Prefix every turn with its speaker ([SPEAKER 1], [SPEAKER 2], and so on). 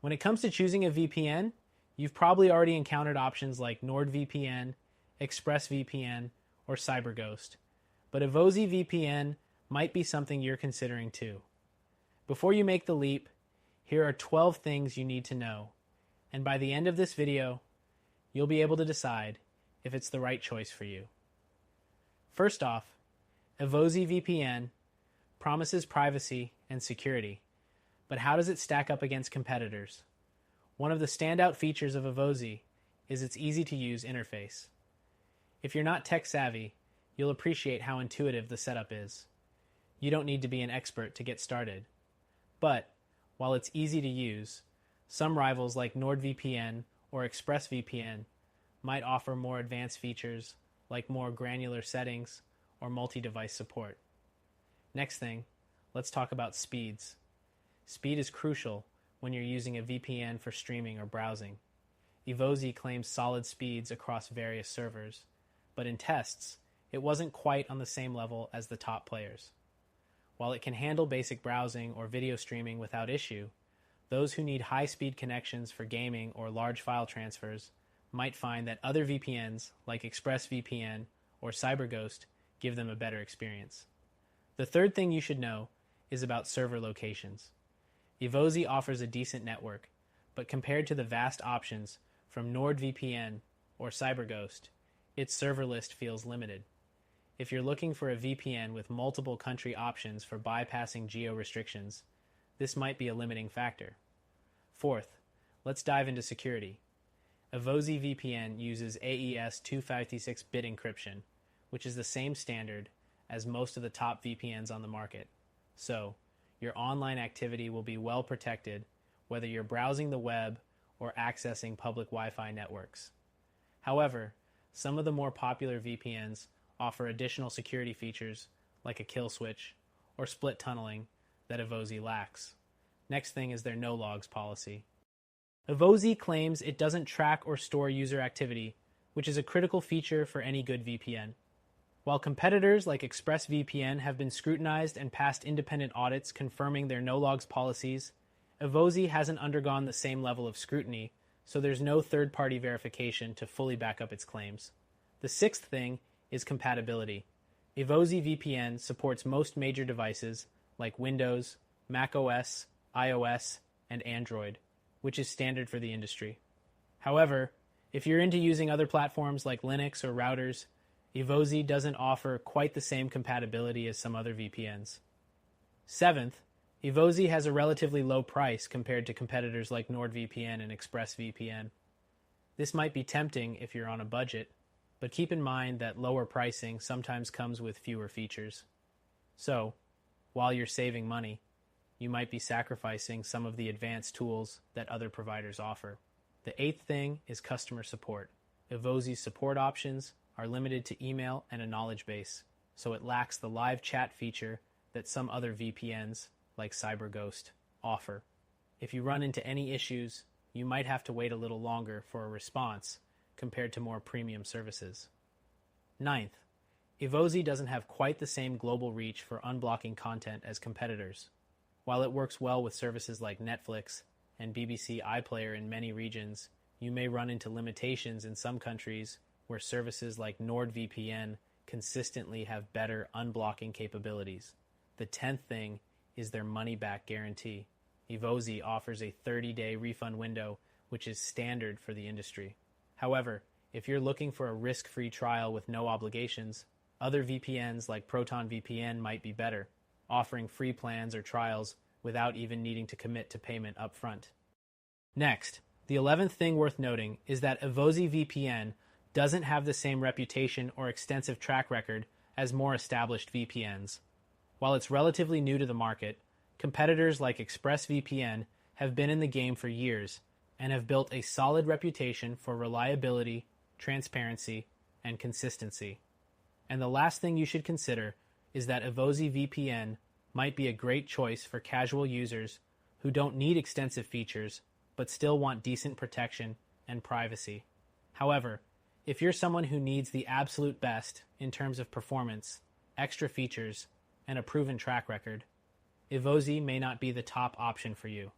[SPEAKER 1] When it comes to choosing a VPN, you've probably already encountered options like NordVPN, ExpressVPN, or CyberGhost. But Evozi VPN might be something you're considering too. Before you make the leap, here are 12 things you need to know. And by the end of this video, you'll be able to decide if it's the right choice for you. First off, Evozi VPN promises privacy and security, but how does it stack up against competitors? One of the standout features of Evozi is its easy-to-use interface. If you're not tech-savvy, you'll appreciate how intuitive the setup is. You don't need to be an expert to get started. But, while it's easy to use, some rivals like NordVPN or ExpressVPN might offer more advanced features like more granular settings or multi-device support. Next thing, let's talk about speeds. Speed is crucial when you're using a VPN for streaming or browsing. Evozi claims solid speeds across various servers, but in tests, it wasn't quite on the same level as the top players. While it can handle basic browsing or video streaming without issue, those who need high-speed connections for gaming or large file transfers might find that other VPNs like ExpressVPN or CyberGhost give them a better experience. The third thing you should know is about server locations. Evozi offers a decent network, but compared to the vast options from NordVPN or CyberGhost, its server list feels limited. If you're looking for a VPN with multiple country options for bypassing geo-restrictions, this might be a limiting factor. Fourth, let's dive into security. Evozi VPN uses AES 256-bit encryption, which is the same standard as most of the top VPNs on the market. So, your online activity will be well protected whether you're browsing the web or accessing public Wi-Fi networks. However, some of the more popular VPNs offer additional security features like a kill switch or split tunneling that Evozi lacks. Next thing is their no logs policy. Evozi claims it doesn't track or store user activity, which is a critical feature for any good VPN. While competitors like ExpressVPN have been scrutinized and passed independent audits confirming their no logs policies, Evozi hasn't undergone the same level of scrutiny, so there's no third-party verification to fully back up its claims. The sixth thing is compatibility. Evozi VPN supports most major devices like Windows, macOS, iOS, and Android, which is standard for the industry. However, if you're into using other platforms like Linux or routers, Evozi doesn't offer quite the same compatibility as some other VPNs. Seventh, Evozi has a relatively low price compared to competitors like NordVPN and ExpressVPN. This might be tempting if you're on a budget, but keep in mind that lower pricing sometimes comes with fewer features. So, while you're saving money, you might be sacrificing some of the advanced tools that other providers offer. The eighth thing is customer support. Evozi's support options are limited to email and a knowledge base, so it lacks the live chat feature that some other VPNs, like CyberGhost, offer. If you run into any issues, you might have to wait a little longer for a response compared to more premium services. Ninth, Evozi doesn't have quite the same global reach for unblocking content as competitors. While it works well with services like Netflix and BBC iPlayer in many regions, you may run into limitations in some countries where services like NordVPN consistently have better unblocking capabilities. The 10th thing is their money-back guarantee. Evozi offers a 30-day refund window, which is standard for the industry. However, if you're looking for a risk-free trial with no obligations, other VPNs like ProtonVPN might be better, offering free plans or trials without even needing to commit to payment up front. Next, the 11th thing worth noting is that Evozi VPN doesn't have the same reputation or extensive track record as more established VPNs. While it's relatively new to the market, competitors like ExpressVPN have been in the game for years and have built a solid reputation for reliability, transparency, and consistency. And the last thing you should consider is that Evozi VPN might be a great choice for casual users who don't need extensive features but still want decent protection and privacy. However, if you're someone who needs the absolute best in terms of performance, extra features, and a proven track record, Evozi may not be the top option for you.